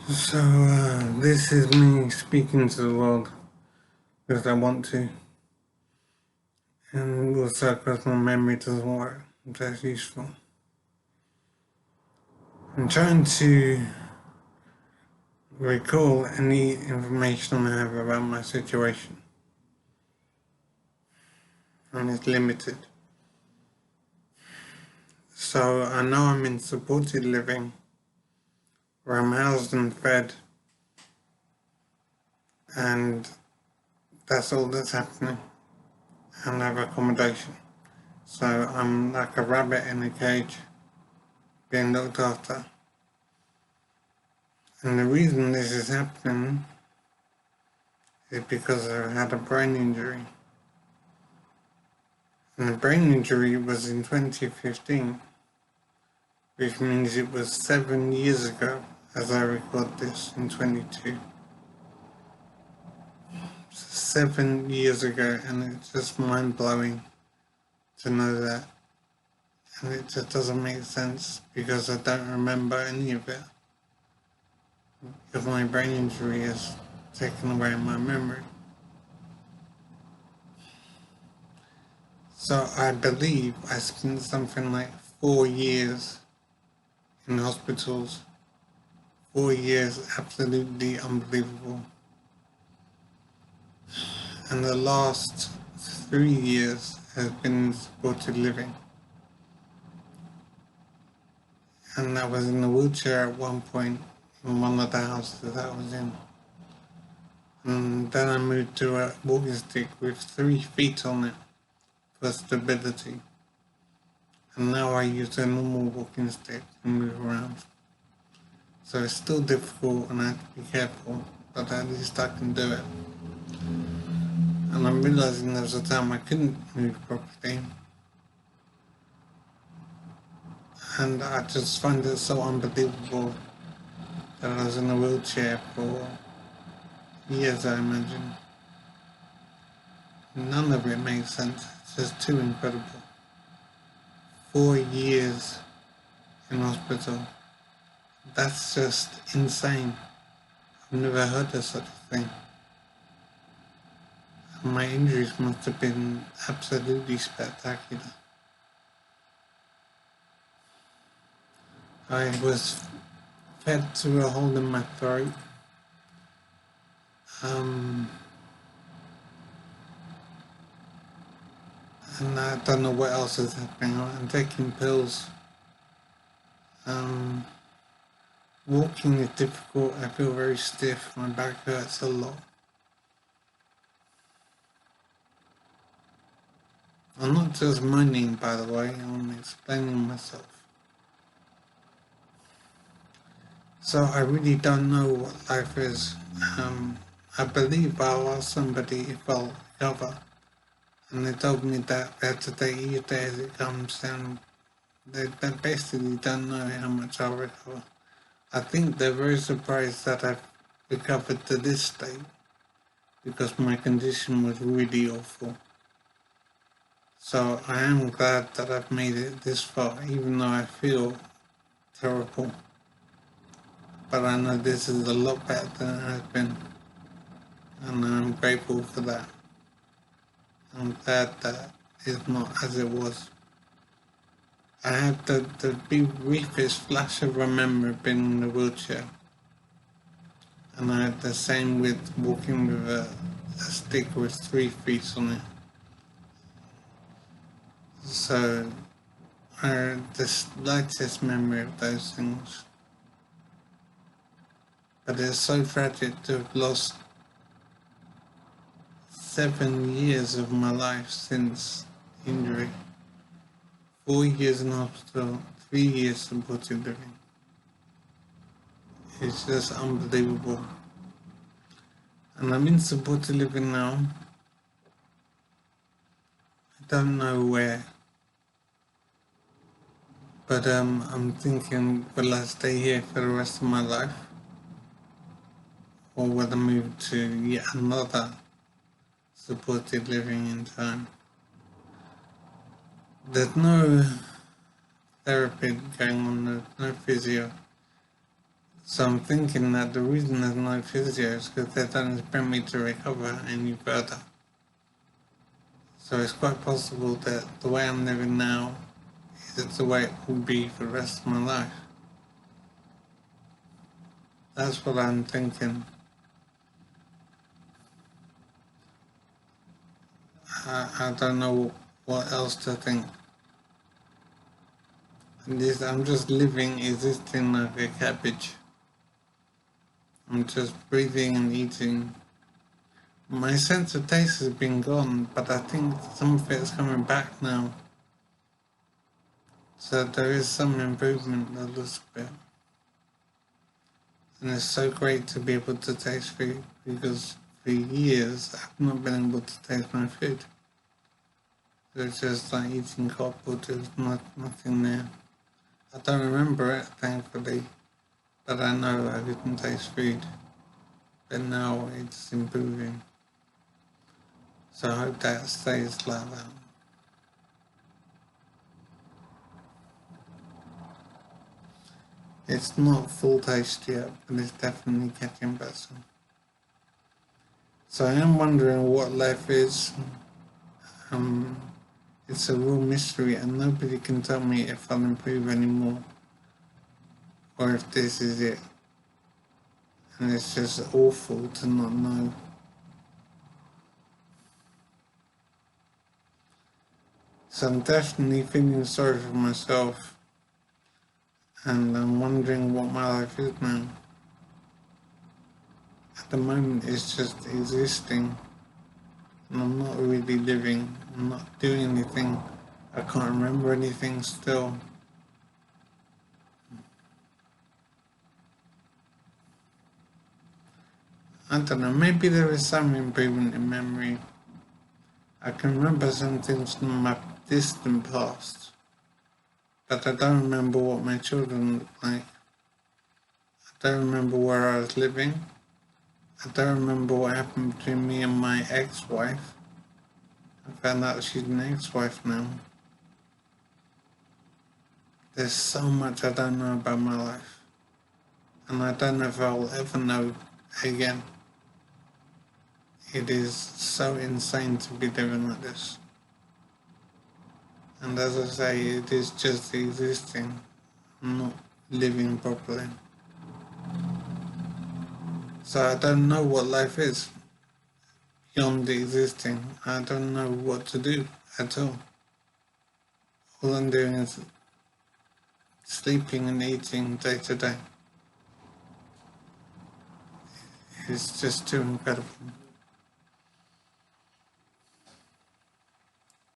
This is me speaking to the world because I want to, and also because my memory doesn't work. That's useful. I'm trying to recall any information I have about my situation, and it's limited. So I know I'm in supported living, where I'm housed and fed, and that's all that's happening, and I have accommodation. So I'm like a rabbit in a cage, being looked after. And the reason this is happening is because I had a brain injury. And the brain injury was in 2015, which means it was 7 years ago as I record this in 22. 7 years ago, and it's just mind blowing to know that. And it just doesn't make sense because I don't remember any of it. Because my brain injury has taken away my memory. So I believe I spent something like 4 years in hospitals. 4 years, absolutely unbelievable. And the last 3 years has been in supported living. And I was in a wheelchair at one point in one of the houses that I was in. And then I moved to a walking stick with 3 feet on it for stability. And now I use a normal walking stick to move around. So it's still difficult and I have to be careful, but at least I can do it. And I'm realizing there was a time I couldn't move properly. And I just find it so unbelievable that I was in a wheelchair for years, I imagine. None of it makes sense. It's just too incredible. 4 years in hospital. That's just insane. I've never heard of such a thing. And my injuries must have been absolutely spectacular. I was fed through a hole in my throat. And I don't know what else is happening. I'm taking pills. Walking is difficult. I feel very stiff. My back hurts a lot. I'm not just moaning, by the way. I'm explaining myself. So I really don't know what life is. I believe I'll ask somebody if I'll recover. And they told me that they have to take each day as it comes, and they basically don't know how much I'll recover. I think they're very surprised that I've recovered to this state because my condition was really awful. So I am glad that I've made it this far, even though I feel terrible. But I know this is a lot better than it has been, and I'm grateful for that. I'm glad that it's not as it was. I had the briefest flash of a memory being in a wheelchair, and I had the same with walking with a stick with 3 feet on it. So I had the slightest memory of those things. But it's so tragic to have lost 7 years of my life since injury. 4 years in hospital, 3 years supported living. It's just unbelievable. And I'm in supported living now. I don't know where. But I'm thinking, will I stay here for the rest of my life? Or will I move to yet another supported living in time? There's no therapy going on, there's no physio. So I'm thinking that the reason there's no physio is because they don't expect me to recover any further. So it's quite possible that the way I'm living now is the way it will be for the rest of my life. That's what I'm thinking. I don't know what else to think. I'm just living, existing like a cabbage. I'm just breathing and eating. My sense of taste has been gone, but I think some of it's coming back now. So there is some improvement a little bit. And it's so great to be able to taste food because for years I've not been able to taste my food. It's just like eating cardboard, there's nothing there. I don't remember it, thankfully, but I know I didn't taste food. But now it's improving. So I hope that stays like that. It's not full taste yet, but it's definitely getting better. So I am wondering what life is. It's a real mystery and nobody can tell me if I'll improve anymore or if this is it. And it's just awful to not know. So I'm definitely feeling sorry for myself and I'm wondering what my life is now. At the moment it's just existing and I'm not really living, I'm not doing anything, I can't remember anything still. I don't know, maybe there is some improvement in memory. I can remember some things from my distant past, but I don't remember what my children look like. I don't remember where I was living. I don't remember what happened between me and my ex-wife. I found out she's an ex-wife now. There's so much I don't know about my life, and I don't know if I'll ever know again. It is so insane to be living like this. And as I say, it is just existing, not living properly. So I don't know what life is beyond the existing. I don't know what to do at all. All I'm doing is sleeping and eating day to day. It's just too incredible.